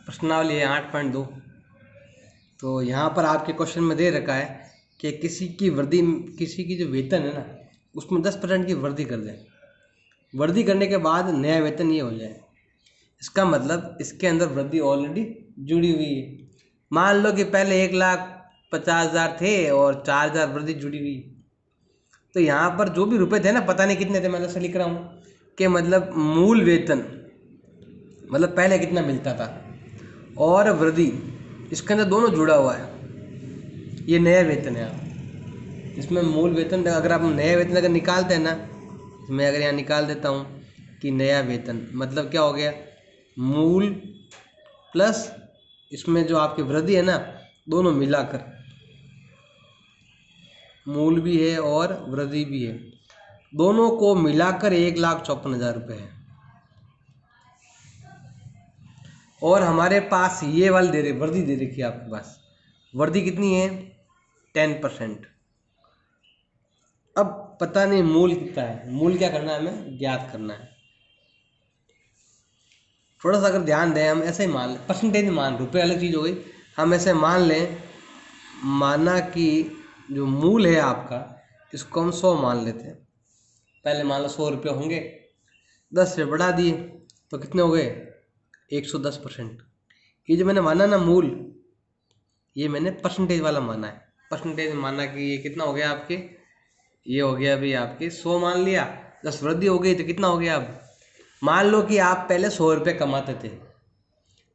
प्रश्नावली है 8.2। तो यहाँ पर आपके क्वेश्चन में दे रखा है कि किसी की जो वेतन है ना उसमें 10% की वृद्धि कर दें। वृद्धि करने के बाद नया वेतन ये हो जाए। इसका मतलब इसके अंदर वृद्धि ऑलरेडी जुड़ी हुई है। मान लो कि पहले 1,50,000 थे और 4,000 वृद्धि जुड़ी हुई। तो यहाँ पर जो भी रुपए थे ना, पता नहीं कितने थे, मैं ऐसे लिख रहा हूँ कि मतलब मूल वेतन मतलब पहले कितना मिलता था और वृद्धि, इसके अंदर दोनों जुड़ा हुआ है। ये नया वेतन है। आप इसमें मूल वेतन, अगर आप नया वेतन अगर निकालते हैं ना, मैं अगर यहाँ निकाल देता हूँ कि नया वेतन मतलब क्या हो गया, मूल प्लस इसमें जो आपकी वृद्धि है ना, दोनों मिलाकर, मूल भी है और वृद्धि भी है, दोनों को मिलाकर 1,54,000 रुपये है। और हमारे पास ये वाली दे रही वृद्धि दे रखी है आपके पास। वृद्धि कितनी है? 10%। अब पता नहीं मूल कितना है। मूल क्या करना है, हमें ज्ञात करना है। थोड़ा सा अगर ध्यान दें, हम ऐसे ही मान लें, परसेंटेज मान, रुपये अलग चीज़ हो गई, हम ऐसे मान लें, माना कि जो मूल है आपका, इसको हम 100 मान लेते हैं। पहले मान लो 100 रुपये होंगे, 10 से बढ़ा दिए तो कितने हो गए? 110%। ये जो मैंने माना ना मूल, ये मैंने परसेंटेज वाला माना है। परसेंटेज माना कि ये कितना हो गया आपके, ये हो गया अभी आपके 100 मान लिया, 10 वृद्धि हो गई तो कितना हो गया। अब मान लो कि आप पहले 100 रुपये कमाते थे,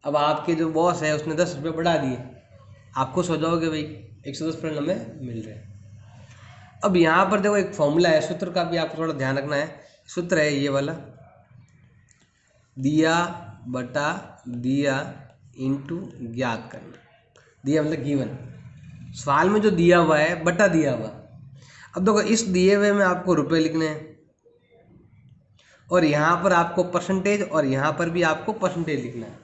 अब आपके जो बॉस है उसने 10 रुपये बढ़ा दिए, आप खुश हो जाओगे भाई 110% हमें मिल रहे हैं। अब यहाँ पर देखो एक फॉर्मूला है, सूत्र का भी आपको थोड़ा ध्यान रखना है। सूत्र है ये वाला, दिया बटा दिया इंटू ज्ञात करना। दिया मतलब गिवन, सवाल में जो दिया हुआ है बटा दिया हुआ। अब देखो इस दिए हुए में आपको रुपए लिखने हैं और यहाँ पर आपको परसेंटेज और यहाँ पर भी आपको परसेंटेज लिखना है,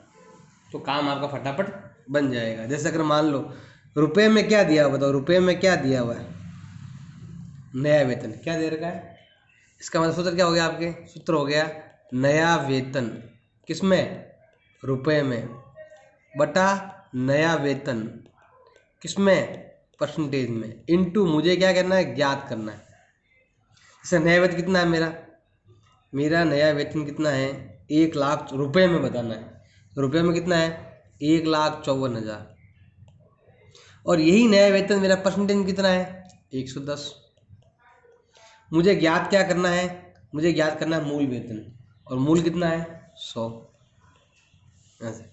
तो काम आपका फटाफट बन जाएगा। जैसे अगर मान लो रुपए में क्या दिया हुआ, बताओ रुपए में क्या दिया हुआ है, नया वेतन क्या दे रखा है। इसका मतलब सूत्र क्या हो गया आपके, सूत्र हो गया नया वेतन किसमें, रुपए में, बटा नया वेतन किसमें, परसेंटेज में, इनटू मुझे क्या करना है, ज्ञात करना है। जैसे नया वेतन कितना है मेरा नया वेतन कितना है, 1,00,000 रुपये में बताना है। रुपये में कितना है, 1,54,000। और यही नया वेतन मेरा परसेंटेज में कितना है, 110। मुझे ज्ञात क्या करना है, मुझे ज्ञात करना है मूल वेतन, और मूल कितना है, 100। ऐसे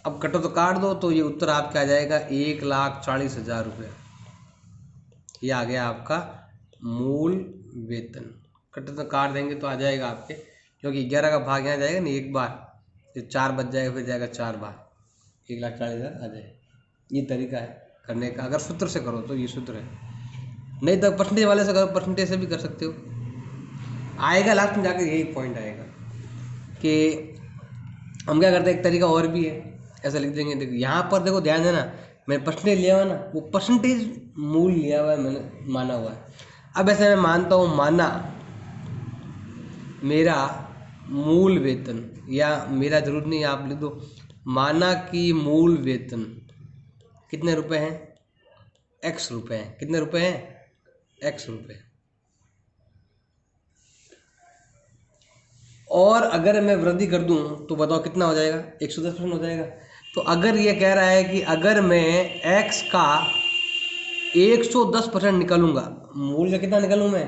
अब कटो तो काट दो, तो ये उत्तर आपका आ जाएगा 1,40,000 रुपये। ये आ गया आपका मूल वेतन। कटो तो काट देंगे तो आ जाएगा आपके, क्योंकि 11 का भाग यहाँ जाएगा नहीं एक बार, फिर 4 बच जाएगा, फिर जाएगा 4 बार, 1,40,000 आ जाएगा। ये तरीका है करने का, अगर सूत्र से करो तो ये सूत्र है। नहीं तो परसेंटेज वाले से करो, परसेंटेज से भी कर सकते हो, आएगा लास्ट में जाकर यही पॉइंट आएगा। कि हम क्या करते हैं, एक तरीका और भी है, ऐसा लिख देंगे। देखो यहाँ पर देखो ध्यान देना, मैंने परसेंटेज लिया हुआ ना, वो परसेंटेज मूल लिया हुआ है, मैंने माना हुआ है। अब ऐसे मैं मानता हूँ, माना मेरा मूल वेतन, या मेरा जरूर नहीं, आप लिख दो, माना कि मूल वेतन कितने रुपए हैं, x रुपए हैं। कितने रुपए हैं, x रुपए। और अगर मैं वृद्धि कर दूं तो बताओ कितना हो जाएगा, 110% हो जाएगा। तो अगर ये कह रहा है कि अगर मैं x का 110% निकालूंगा, मूल का कितना निकालूँ मैं,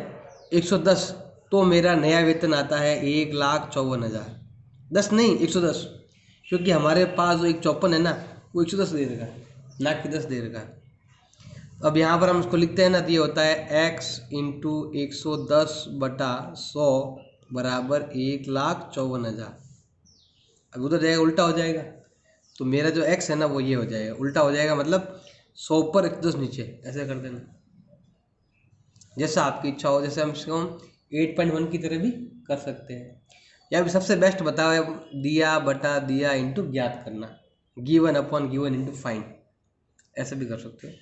110, तो मेरा नया वेतन आता है 1,54,000। 10 नहीं, 110, क्योंकि हमारे पास जो 154 है ना, वो 110 दे रखा है, ना कि 10 दे रखा है। अब यहाँ पर हम उसको लिखते हैं ना, तो ये होता है x इंटू 110 बटा 100 बराबर 1,54,000। अब उधर जाएगा उल्टा हो जाएगा, तो मेरा जो x है ना वो ये हो जाएगा, उल्टा हो जाएगा, मतलब 100 पर 110 नीचे, ऐसे कर देना, जैसा आपकी इच्छा हो। जैसे हम इसको 8.1 की तरह भी कर सकते हैं, या भी सबसे बेस्ट बताओ, दिया बटा दिया इंटू ज्ञात करना, given upon given into find, ऐसे भी कर सकते हो।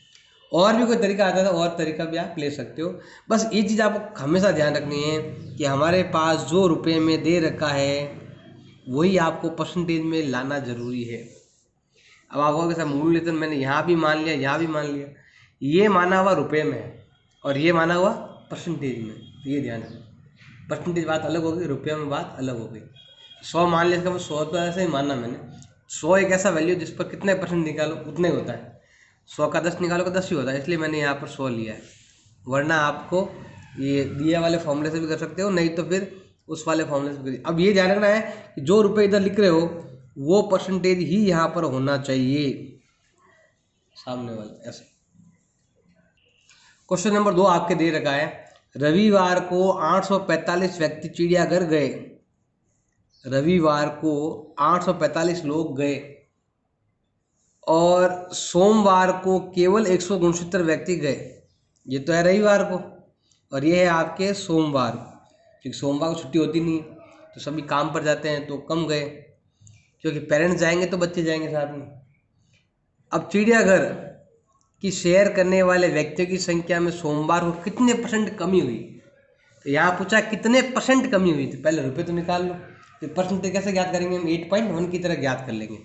और भी कोई तरीका आता है तो और तरीका भी आप ले सकते हो। बस ये चीज़ आपको हमेशा ध्यान रखनी है कि हमारे पास जो रुपए में दे रखा है वही आपको परसेंटेज में लाना जरूरी है। अब आप कहोगे सर मूल्यतन मैंने यहाँ भी मान लिया, यहाँ भी मान लिया, ये माना हुआ रुपए में है और ये माना हुआ परसेंटेज में, तो ये ध्यान रखना। परसेंटेज बात अलग होगी, रुपये में बात अलग हो गई। 100 मान लिया, इसका 100 तो ऐसे ही मानना मैंने। 100 एक ऐसा वैल्यू जिस पर कितने परसेंट निकालो उतने होता है, 100 का 10 निकालो का 10 ही होता है, इसलिए मैंने यहाँ पर 100 लिया है। वरना आपको ये दिए वाले फॉर्मूले से भी कर सकते हो, नहीं तो फिर उस वाले फॉर्मूले से भी। अब ये ध्यान रखना है कि जो रुपये इधर लिख रहे हो वो परसेंटेज ही यहाँ पर होना चाहिए सामने वाले, ऐसे। क्वेश्चन नंबर 2 आपके दे रखा है, रविवार को 845 व्यक्ति चिड़ियाघर गए। रविवार को 845 लोग गए और सोमवार को केवल 169 व्यक्ति गए। ये तो है रविवार को और ये है आपके सोमवार, क्योंकि सोमवार को छुट्टी होती नहीं तो सभी काम पर जाते हैं तो कम गए, क्योंकि पेरेंट्स जाएंगे तो बच्चे जाएंगे साथ में। अब चिड़ियाघर की सैर करने वाले व्यक्तियों की संख्या में सोमवार को कितने परसेंट कमी हुई, तो यहाँ पूछा कितने परसेंट कमी हुई, तो पहले रुपये तो निकाल लो। तो परसेंटेज कैसे ज्ञात करेंगे हम, 8.1 की तरह ज्ञात कर लेंगे।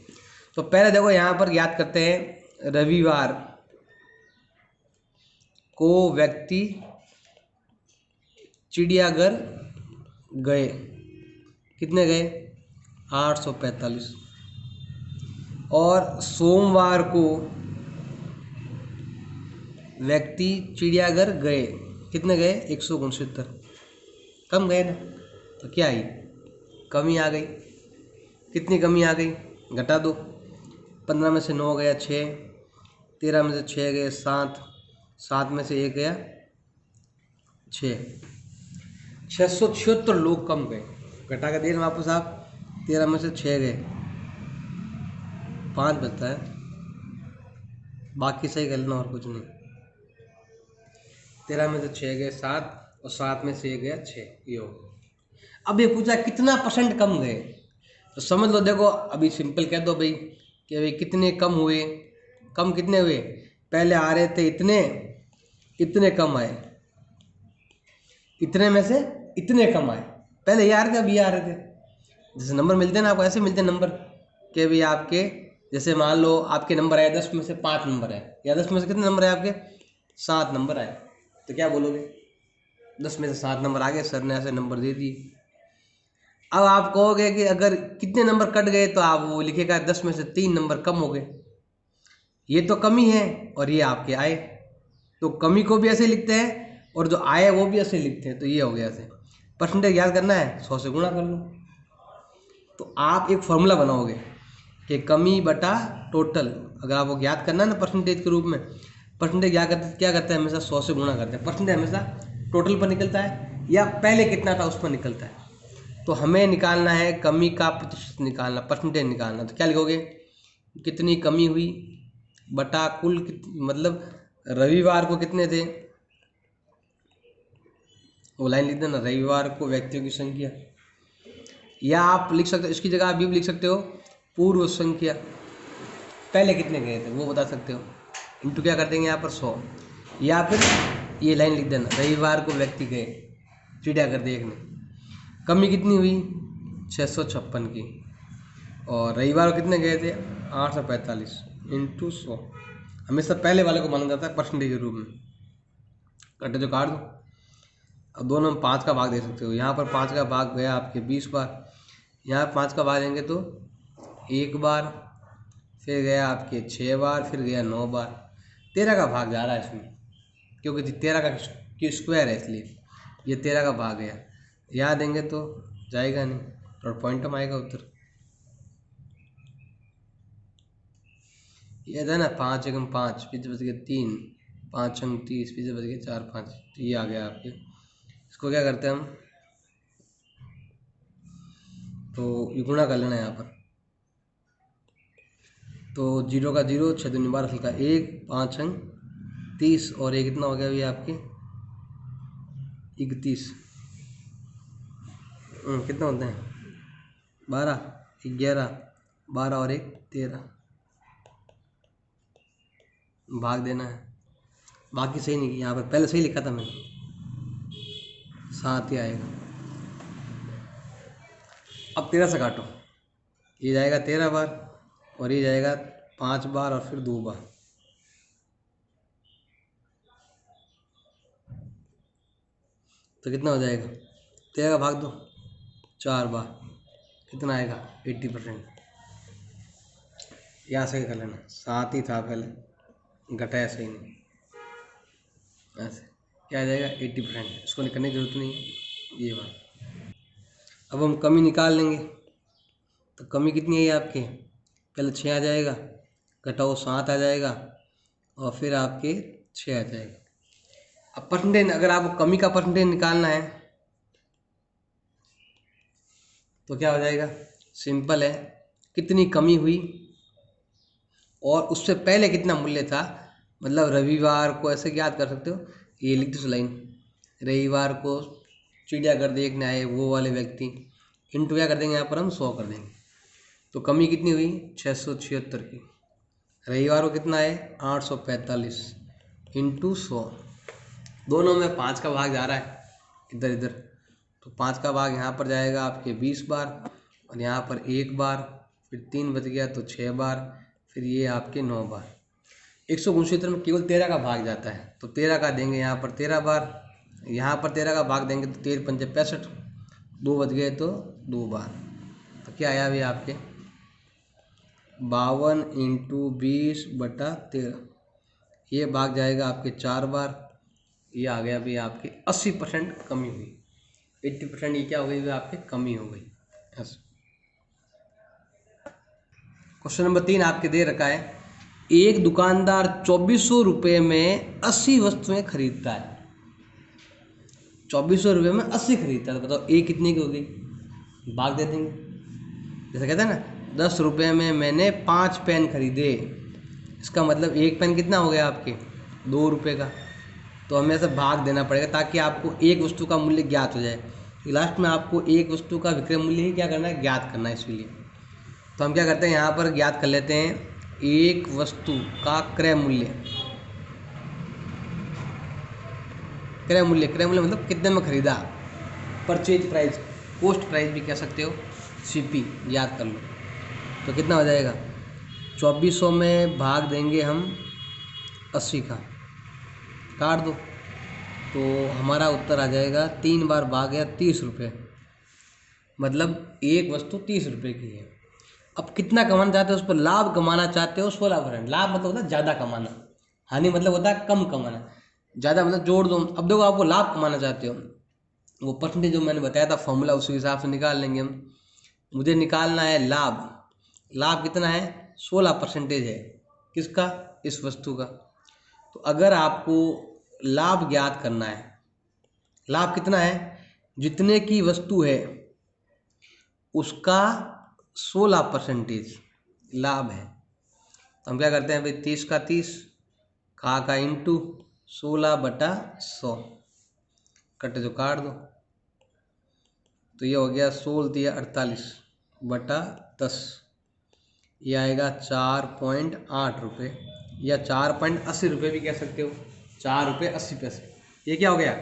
तो पहले देखो यहाँ पर ज्ञात करते हैं, रविवार को व्यक्ति चिड़ियाघर गए, कितने गए 845, और सोमवार को व्यक्ति चिड़ियाघर गए, कितने गए 169, कम गए ना, तो क्या आई कमी आ गई। कितनी कमी आ गई घटा दो, 15 में से 9 गया 6, 13 में से 6 गए 7, 7 में से 1 गया 6, 676 लोग कम गए। घटा कर देना वापस आप, 13 में से 6 गए, 5 बचता है, बाकी सही कर लेना और कुछ नहीं। 13 में से 6 गए 7 और 7 में से 1 गया 6, ये हो। अब ये पूछा कितना परसेंट कम गए, तो समझ लो, देखो अभी सिंपल कह दो भाई कि भाई कितने कम हुए, कम कितने हुए, पहले आ रहे थे इतने, इतने कम आए, इतने में से इतने कम आए, पहले ये आ रहे थे अब ये आ रहे थे। जैसे नंबर मिलते हैं ना आपको, ऐसे मिलते हैं नंबर कि भाई आपके, जैसे मान लो आपके नंबर आए 10 में से 5 नंबर आए, या 10 में से कितने नंबर आए आपके 7 नंबर आए, तो क्या बोलोगे 10 में से 7 नंबर आ गए, सर ने ऐसे नंबर दे दिए। अब आप कहोगे कि अगर कितने नंबर कट गए, तो आप वो लिखेगा 10 में से 3 नंबर कम हो गए, ये तो कमी है और ये आपके आए, तो कमी को भी ऐसे लिखते हैं और जो आए वो भी ऐसे लिखते हैं, तो ये हो गया ऐसे। परसेंटेज याद करना है 100 से गुणा कर लो, तो आप एक फॉर्मूला बनाओगे कि कमी बटा टोटल, अगर आपको याद करना है ना परसेंटेज के रूप में, परसेंटेज क्या करते हैं हमेशा 100 से गुणा करते हैं। परसेंटेज हमेशा टोटल पर निकलता है या पहले कितना था उस पर निकलता है, तो हमें निकालना है कमी का प्रतिशत निकालना, परसेंटेज निकालना। तो क्या लिखोगे, कितनी कमी हुई बटा कुल मतलब रविवार को कितने थे, वो लाइन लिख देना, रविवार को व्यक्तियों की संख्या, या आप लिख सकते हो इसकी जगह आप भी लिख सकते हो पूर्व संख्या, पहले कितने गए थे वो बता सकते हो, इंटू क्या कर देंगे यहाँ पर 100, या फिर ये लाइन लिख देना, रविवार को व्यक्ति गए चिड़ियाघर देखने, कमी कितनी हुई 656 की, और रविवार को कितने गए थे 845 इंटू 100। हमेशा पहले वाले को माना जाता है परसेंटेज के रूप में, कटे जो काट दो। अब दोनों में 5 का भाग दे सकते हो, यहाँ पर 5 का भाग गया आपके 20 बार, यहाँ 5 का भाग देंगे तो 1 बार, फिर गया आपके 6 बार, फिर गया 9 बार, 13 का भाग जा रहा है इसमें, क्योंकि 13 का स्क्वायर है इसलिए ये 13 का भाग गया। यहाँ देंगे तो जाएगा नहीं और पॉइंट में आएगा उत्तर। ये था ना 5 एकम 5, पीछे बच गए 3, 5 अंक 30, पीछे बच गए 4 5, तो ये आ गया आपके। इसको क्या करते हैं हम, तो ये गुणा कर लेना यहाँ पर, तो 0 का 0, 6 दूनी 12 का 1, 5 अंक 30 और एक कितना हो गया अभी आपके 31, कितना होते हैं 12, 11, 12 और 1 13, भाग देना है। बाकी सही नहीं किया, यहाँ पर पहले सही लिखा था मैंने, 7 ही आएगा। अब 13 से काटो, ये जाएगा 13 बार और ये जाएगा 5 बार और फिर 2 बार। तो कितना हो जाएगा? 13 का भाग दो 4 बार, कितना आएगा? 80%। यहाँ से कर लेना, 7 ही था पहले, घटाया सही नहीं, ऐसे क्या आ जाएगा? 80%। इसको निकालने की जरूरत नहीं है, ये बात। अब हम कमी निकाल लेंगे। तो कमी कितनी है ये आपके? पहले 6 आ जाएगा, घटाओ 7 आ जाएगा और फिर आपके 6 आ जाएगा। अब परसेंटेज, अगर आपको कमी का परसेंटेज निकालना है तो क्या हो जाएगा? सिंपल है, कितनी कमी हुई और उससे पहले कितना मूल्य था, मतलब रविवार को ऐसे याद कर सकते हो, ये लिख दो लाइन, रविवार को चिड़ियाघर देखने आए वो वाले व्यक्ति, इंटू क्या कर देंगे यहाँ पर हम? 100 कर देंगे। तो कमी कितनी हुई? 676 की। रविवार को कितना है? 845 इंटू 100। दोनों में 5 का भाग जा रहा है इधर इधर, तो 5 का भाग यहाँ पर जाएगा आपके 20 बार और यहाँ पर 1 बार, फिर 3 बच गया तो 6 बार, फिर ये आपके 9 बार। 169 में केवल 13 का भाग जाता है, तो 13 का देंगे यहाँ पर 13 बार, यहाँ पर 13 का भाग देंगे तो 13 पंजे 65, 2 बच गए तो 2 बार। तो क्या आया अभी आपके? 52 इंटू 20/13, ये भाग जाएगा आपके 4 बार। ये आ गया अभी आपके 80% कमी हुई। 80% ये क्या हो गई? आपकी कमी हो गई। यस। क्वेश्चन नंबर 3 आपके दे रखा है, एक दुकानदार 2400 रुपये में 80 वस्तुएं खरीदता है। 2400 रुपये में 80 खरीदता है, तो बताओ ए कितने की हो गई? भाग दे देंगे, जैसे कहते हैं ना 10 रुपये में मैंने 5 पेन खरीदे, इसका मतलब एक पेन कितना हो गया आपके? 2 रुपये का। तो हमें ऐसा भाग देना पड़ेगा ताकि आपको एक वस्तु का मूल्य ज्ञात हो जाए। लास्ट में आपको एक वस्तु का विक्रय मूल्य ही क्या करना है? ज्ञात करना है। इसलिए तो हम क्या करते हैं, यहाँ पर ज्ञात कर लेते हैं एक वस्तु का क्रय मूल्य। क्रय मूल्य, क्रय मूल्य मतलब कितने में खरीदा, परचेज प्राइस, कॉस्ट प्राइस भी कह सकते हो, सीपी याद कर लो। तो कितना हो जाएगा? 2400 में भाग देंगे हम 80 का, काट दो तो हमारा उत्तर आ जाएगा 3 बार भाग गया 30 रुपये, मतलब एक वस्तु 30 रुपये की है। अब कितना कमाना चाहते हो, उस पर लाभ कमाना चाहते हो 16%। लाभ मतलब होता है ज़्यादा कमाना, हानि मतलब होता है कम कमाना, ज़्यादा मतलब जोड़ दो। अब देखो आपको लाभ कमाना चाहते हो, वो परसेंटेज जो मैंने बताया था फॉर्मूला उसी हिसाब से निकाल लेंगे हम। मुझे निकालना है लाभ, लाभ कितना है? 16% है। किसका? इस वस्तु का। तो अगर आपको लाभ ज्ञात करना है, लाभ कितना है? जितने की वस्तु है उसका 16% लाभ है। तो हम क्या करते हैं भाई, 30 का 30 का इंटू 16/100, कटे जो काट दो, तो ये हो गया 16×48/10, ये आएगा 4.8 रुपये या 4.80 रुपये भी कह सकते हो, 4 रुपये 80 पैसे। ये क्या हो गया?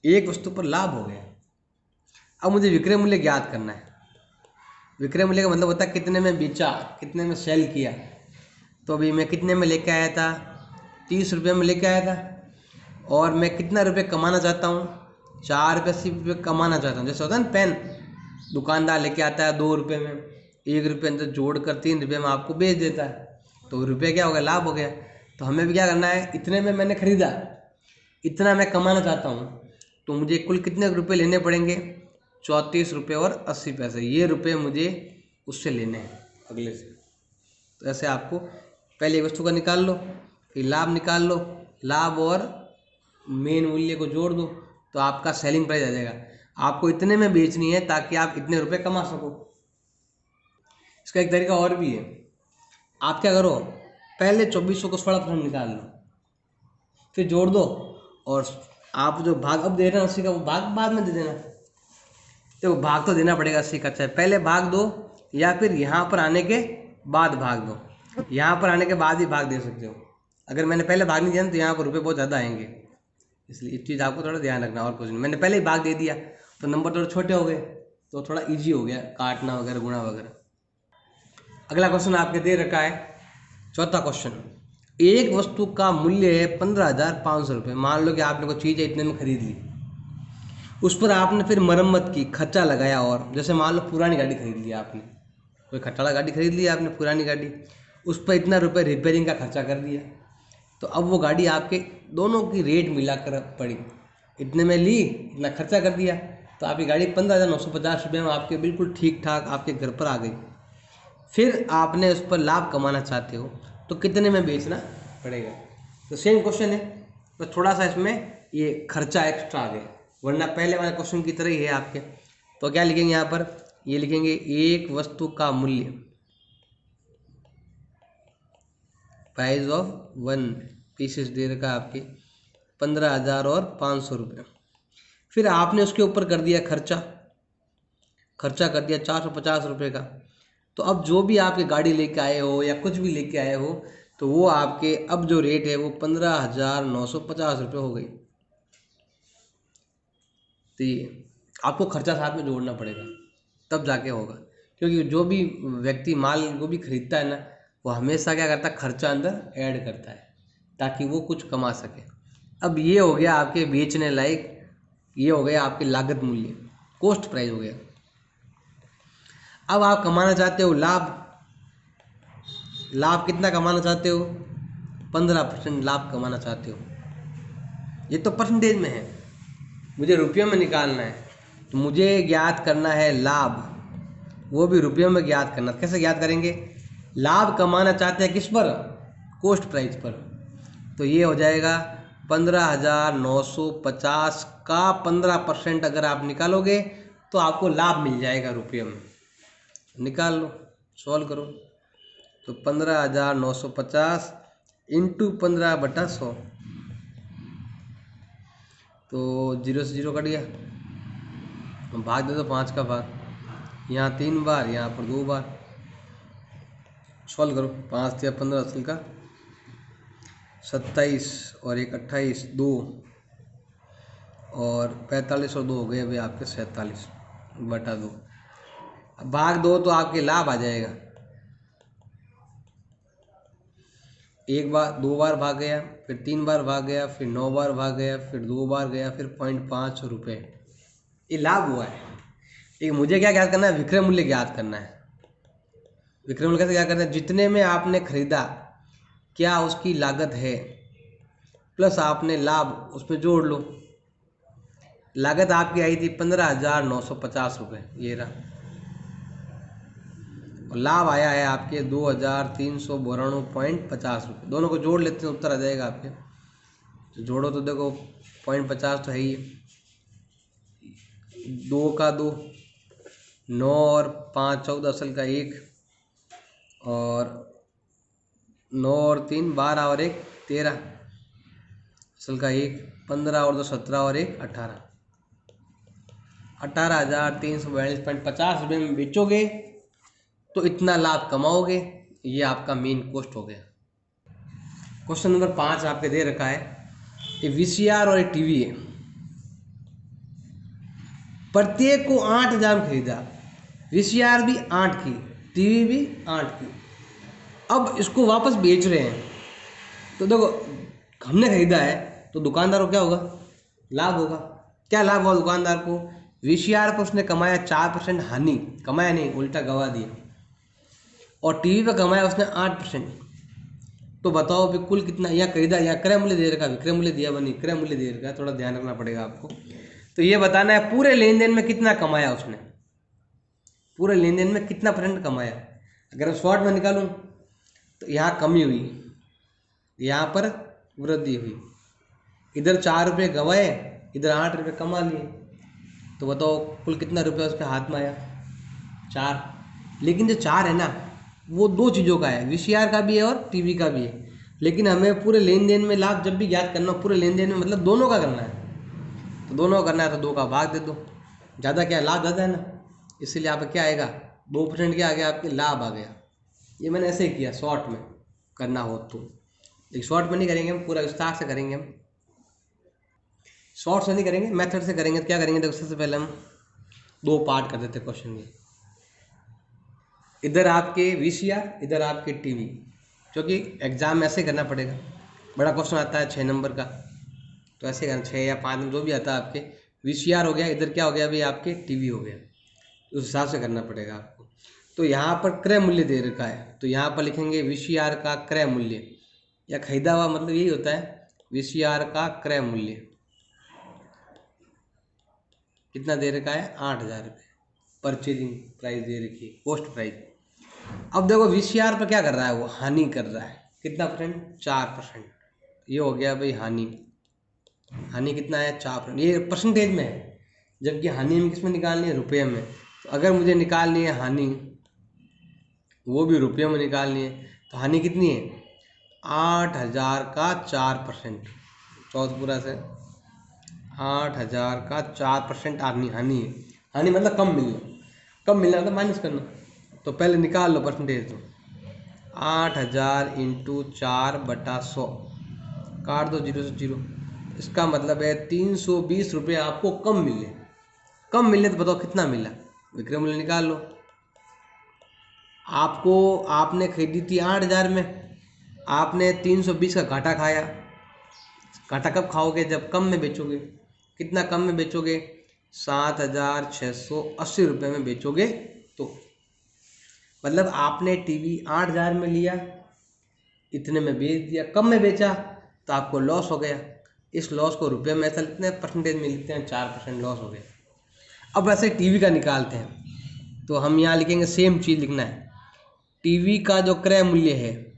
एक वस्तु पर लाभ हो गया। अब मुझे विक्रय मूल्य ज्ञात करना है। विक्रय मूल्य का मतलब होता है कितने में बेचा, कितने में सेल किया। तो अभी मैं कितने में लेके आया था? 30 रुपये में लेके आया था, और मैं कितना रुपये कमाना चाहता हूँ? 4 रुपये 80 रुपये कमाना चाहता हूँ। जैसे होता है ना पेन, दुकानदार लेके आता है 2 रुपये में, 1 रुपये अंदर जोड़ कर 3 रुपये में आपको बेच देता है, तो रुपये क्या हो गया? लाभ हो गया। तो हमें भी क्या करना है, इतने में मैंने खरीदा, इतना मैं कमाना चाहता हूँ, तो मुझे कुल कितने रुपये लेने पड़ेंगे? 34 रुपये और 80 पैसे। ये रुपये मुझे उससे लेने हैं अगले से। तो ऐसे आपको पहले एक वस्तु का निकाल लो, फिर लाभ निकाल लो, लाभ और मेन मूल्य को जोड़ दो, तो आपका सेलिंग प्राइस आ जाएगा। आपको इतने में बेचनी है ताकि आप इतने रुपए कमा सको। इसका एक तरीका और भी है, आप क्या करो, पहले 2400 को 16% निकाल लो, फिर जोड़ दो, और आप जो भाग अब दे रहे हैं 80 का, वो भाग बाद में दे देना। तो भाग तो देना पड़ेगा 80 का, चाहे पहले भाग दो या फिर यहाँ पर आने के बाद भाग दो। यहाँ पर आने के बाद ही भाग दे सकते हो। अगर मैंने पहले भाग नहीं दिया तो यहाँ पर रुपये बहुत ज़्यादा आएंगे, इसलिए इस चीज़ आपको थोड़ा ध्यान रखना। और कुछ नहीं, मैंने पहले ही भाग दे दिया तो नंबर थोड़े छोटे हो गए, तो थोड़ा ईजी हो गया काटना वगैरह, गुणा वगैरह। अगला क्वेश्चन आपके दे रखा है, चौथा क्वेश्चन। एक वस्तु का मूल्य है 15,500 रुपये। मान लो कि आपने कोई चीज़ इतने में खरीद ली, उस पर आपने फिर मरम्मत की, खर्चा लगाया, और जैसे मान लो पुरानी गाड़ी खरीद लिया आपने, कोई खटाला गाड़ी खरीद लिया आपने पुरानी गाड़ी, उस पर इतना रुपये रिपेयरिंग का खर्चा कर दिया, तो अब वो गाड़ी आपके दोनों की रेट मिलाकर पड़ी, इतने में ली, इतना खर्चा कर दिया, तो आपकी गाड़ी 15,950 रुपये में आपके बिल्कुल ठीक ठाक आपके घर पर आ गई। फिर आपने उस पर लाभ कमाना चाहते हो तो कितने में बेचना पड़ेगा। तो सेम क्वेश्चन है, तो थोड़ा सा इसमें ये खर्चा एक्स्ट्रा आ गया, वरना पहले वाले क्वेश्चन की तरह ही है आपके। तो क्या लिखेंगे यहाँ पर, ये लिखेंगे एक वस्तु का मूल्य, प्राइस ऑफ वन पीसेस दे रखा आपके 15,500 रुपये। फिर आपने उसके ऊपर कर दिया खर्चा कर दिया 450 रुपये का। तो अब जो भी आपके गाड़ी लेके आए हो या कुछ भी लेके आए हो, तो वो आपके अब जो रेट है वो 15,950 रुपये हो गई। तो ये आपको खर्चा साथ में जोड़ना पड़ेगा, तब जाके होगा, क्योंकि जो भी व्यक्ति माल को भी खरीदता है ना, वो हमेशा क्या करता है, खर्चा अंदर ऐड करता है ताकि वो कुछ कमा सके। अब ये हो गया आपके बेचने लायक, ये हो गया आपके लागत मूल्य, कॉस्ट प्राइस हो गया। अब आप कमाना चाहते हो लाभ, लाभ कितना कमाना चाहते हो, 15% लाभ कमाना चाहते हो। ये तो परसेंटेज में है, मुझे रुपयों में निकालना है, तो मुझे ज्ञात करना है लाभ, वो भी रुपयों में ज्ञात करना। कैसे ज्ञात करेंगे, लाभ कमाना चाहते हैं किस पर, कॉस्ट प्राइस पर, तो ये हो जाएगा 15,950 का 15% अगर आप निकालोगे तो आपको लाभ मिल जाएगा रुपये में। निकाल लो, सॉल्व करो, तो 15,950 इंटू 15/100, तो 0 से 0 कट गया, भाग दे दो 5 का भाग, यहाँ 3 बार, यहाँ पर 2 बार, सॉल्व करो, 5 या 15 असल का 27 और 1 28, 2 और 45 और 2 हो गए अभी आपके 47/2। अब भाग दो तो आपके लाभ आ जाएगा, एक बार 2 बार भाग गया, फिर 3 बार भाग गया, फिर 9 बार भाग गया, फिर 2 बार गया, फिर 0.5 रुपये, ये लाभ हुआ है। एक मुझे क्या ज्ञात करना है, विक्रय मूल्य ज्ञात करना है। विक्रय मूल्य कैसे क्या करना है, जितने में आपने खरीदा क्या उसकी लागत है, प्लस आपने लाभ उसमें जोड़ लो। लागत आपकी आई थी 15,950 रुपये, ये रहा, और लाभ आया है आपके 2,392.50 रुपये। दोनों को जोड़ लेते हैं, उत्तर आ जाएगा आपके, तो जोड़ो तो देखो 0.50 तो है ही, 2 का 2, 9 और 5 14 असल का 1, और 9 और 3 12 और 1 13 असल का 1, 15 और 2 17 और 1 18, 18,342.50 रुपये में बेचोगे तो इतना लाभ कमाओगे। ये आपका मेन कॉस्ट हो गया। क्वेश्चन नंबर 5 आपके दे रखा है, ये VCR और एक टीवी है, प्रत्येक को 8,000 में खरीदा, VCR भी 8 की, टीवी भी 8 की, अब इसको वापस बेच रहे हैं। तो देखो हमने खरीदा है तो दुकानदार को क्या होगा, लाभ होगा। क्या लाभ हुआ दुकानदार को, VCR को उसने कमाया 4% हानि, कमाया नहीं उल्टा गवा दिया, और टीवी पे कमाया उसने 8%। तो बताओ फिर कुल कितना, यहाँ खरीदा, यहाँ क्रय मूल्य दे रखा, विक्रय मूल्य दिया बनी, क्रय मूल्य दे रखा, थोड़ा ध्यान रखना पड़ेगा आपको। तो ये बताना है पूरे लेन देन में कितना कमाया उसने, पूरे लेन देन में कितना % कमाया। अगर मैं शॉर्ट में निकालूँ तो यहाँ कमी हुई, यहाँ पर वृद्धि हुई, इधर 4 रुपये गवाए, इधर 8 रुपये कमा लिए, तो बताओ कुल कितना रुपया उसके हाथ में आया, 4। लेकिन जो 4 है ना वो 2 चीज़ों का है, VCR का भी है और टीवी का भी है। लेकिन हमें पूरे लेन देन में लाभ जब भी ज्ञात करना हो, पूरे लेन देन में मतलब दोनों का करना है, तो दोनों का करना है तो 2 का भाग दे दो। ज़्यादा क्या, लाभ ज़्यादा है ना, इसीलिए आप क्या आएगा, 2% क्या आ गया आपके, लाभ आ गया। ये मैंने ऐसे ही किया, शॉर्ट में करना हो तो, लेकिन शॉर्ट में नहीं करेंगे हम, पूरा विस्तार से करेंगे हम, शॉर्ट से नहीं करेंगे, मेथड से करेंगे। तो क्या करेंगे, देखो सबसे पहले हम 2 पार्ट कर देते क्वेश्चन के। इधर आपके वीसीआर, इधर आपके टीवी, क्योंकि एग्जाम में ऐसे करना पड़ेगा। बड़ा क्वेश्चन आता है 6 नंबर का, तो ऐसे करना 6 या 5 जो भी आता है आपके। वीसीआर हो गया, इधर क्या हो गया भाई आपके टीवी हो गया, उस हिसाब से करना पड़ेगा आपको। तो यहाँ पर क्रय मूल्य दे रखा है, तो यहाँ पर लिखेंगे वीसीआर का क्रय मूल्य, या खरीदा हुआ मतलब यही होता है, वीसीआर का क्रय मूल्य कितना दे रखा है, 8,000 रुपये। परचेजिंग प्राइस दे रखी है, कॉस्ट प्राइस। अब देखो वीसीआर पर क्या कर रहा है, वो हानि कर रहा है, कितना परसेंट, 4%। ये हो गया भाई हानि। हानि कितना है, 4%, ये परसेंटेज में है, जबकि हानि में किस में निकालनी है, रुपये में। तो अगर मुझे निकालनी है हानि, वो भी रुपये में निकालनी है, तो हानि कितनी है, 8,000 का 4%, चौथपुरा से 8,000 का 4% हानि है। हानि मतलब कम मिलना, कम मिलना तो माइनस करना। तो पहले निकाल लो परसेंटेज, तो 8,000 इंटू 4/100, काट दो 0 से 0। इसका मतलब है 320 रुपये आपको कम मिले। कम मिले तो बताओ कितना मिला, विक्रय मूल्य निकाल लो। आपने खरीदी थी 8,000 में, आपने 320 का घाटा खाया। घाटा कब खाओगे, जब कम में बेचोगे। कितना कम में बेचोगे, 7,680 रुपये में बेचोगे। तो मतलब आपने टीवी 8,000 में लिया, इतने में बेच दिया, कम में बेचा, तो आपको लॉस हो गया। इस लॉस को रुपये में ऐसा लिखते हैं, परसेंटेज में लिखते हैं, 4% लॉस हो गया। अब ऐसे टीवी का निकालते हैं, तो हम यहाँ लिखेंगे, सेम चीज़ लिखना है। टीवी का जो क्रय मूल्य है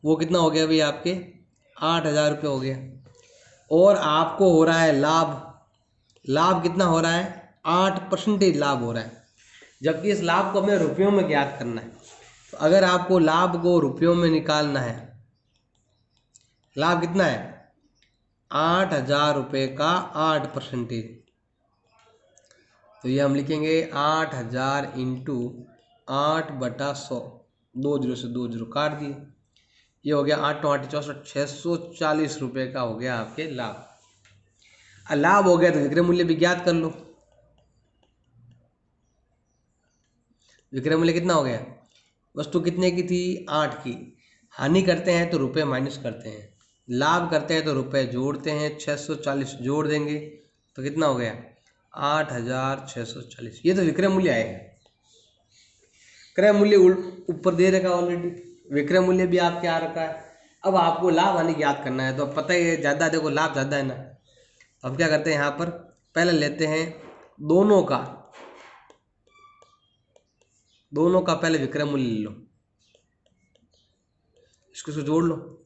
वो कितना हो गया भाई आपके, 8,000 रुपये हो गया। और आपको हो रहा है लाभ। लाभ कितना हो रहा है, 8% लाभ हो रहा है, जबकि इस लाभ को हमें रुपयों में ज्ञात करना है। तो अगर आपको लाभ को रुपयों में निकालना है, लाभ कितना है, 8,000 रुपये का 8%। तो ये हम लिखेंगे 8,000 इंटू 8/100, 2 0 से 2 0 काट दिए। ये हो गया 8 8 64, 640 रुपये का हो गया आपके लाभ। लाभ हो गया तो विक्रय मूल्य भी ज्ञात कर लो। विक्रय मूल्य कितना हो गया, वस्तु कितने की थी, 8 की। हानि करते हैं तो रुपये माइनस करते हैं, लाभ करते हैं तो रुपये जोड़ते हैं, 640 जोड़ देंगे तो कितना हो गया, 8,640। ये तो विक्रय मूल्य आएगा। क्रय मूल्य ऊपर दे रखा ऑलरेडी, विक्रय मूल्य भी आपके आ रखा है। अब आपको लाभ हानि ज्ञात करना है, तो अब पता ही है ज़्यादा, देखो लाभ ज़्यादा है ना। तो अब क्या करते हैं, यहाँ पर पहले लेते हैं दोनों का पहले विक्रय मूल्य ले लो, इसको जोड़ लो,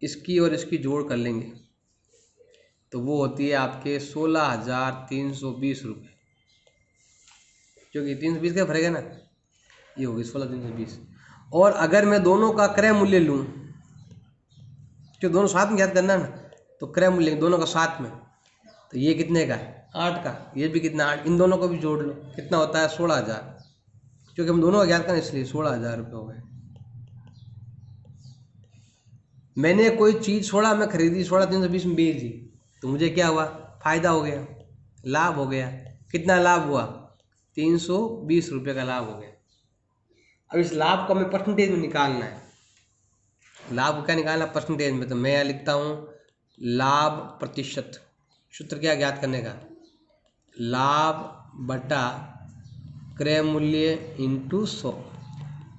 इसकी और इसकी जोड़ कर लेंगे, तो वो होती है आपके 16,320 रुपये, क्योंकि 320 का फर्क है ना, ये होगी 16,320। और अगर मैं दोनों का क्रय मूल्य लूँ, जो दोनों साथ में ज्ञात करना है ना, तो क्रय मूल्य दोनों का साथ में, तो ये कितने का है, 8 का, ये भी कितना 8, इन दोनों को भी जोड़ लो, कितना होता है 16,000, क्योंकि हम दोनों का ज्ञात करें इसलिए 16,000 रुपये हो गए। मैंने कोई चीज़ 16 में खरीदी, 16,320 में बेच दी, तो मुझे क्या हुआ, फायदा हो गया, लाभ हो गया। कितना लाभ हुआ, 320 रुपये का लाभ हो गया। अब इस लाभ को हमें परसेंटेज में निकालना है। लाभ को क्या निकालना, परसेंटेज में, तो मैं यहाँ लिखता हूँ लाभ प्रतिशत। सूत्र क्या ज्ञात करने का, लाभ बटा क्रय मूल्य इंटू 100।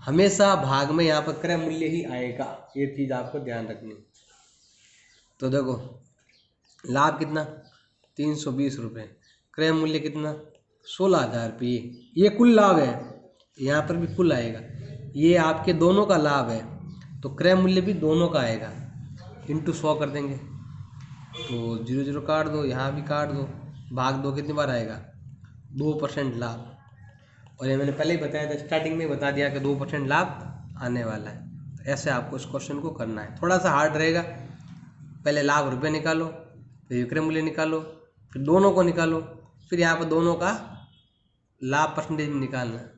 हमेशा भाग में यहाँ पर क्रय मूल्य ही आएगा, ये चीज़ आपको ध्यान रखनी। तो देखो लाभ कितना, 320 रुपये, क्रय मूल्य कितना, 16,000 रुपये, ये कुल लाभ है, यहाँ पर भी कुल आएगा। ये आपके दोनों का लाभ है, तो क्रय मूल्य भी दोनों का आएगा, इंटू 100 कर देंगे, तो 0 0 काट दो, यहाँ भी काट दो, भाग 2 कितनी बार आएगा, 2% लाभ। और ये मैंने पहले ही बताया था, स्टार्टिंग में बता दिया कि 2% लाभ आने वाला है। तो ऐसे आपको इस क्वेश्चन को करना है, थोड़ा सा हार्ड रहेगा। पहले लाभ रुपये निकालो, फिर विक्रय मूल्य निकालो, फिर दोनों को निकालो, फिर यहाँ पर दोनों का लाभ परसेंटेज में निकालना है।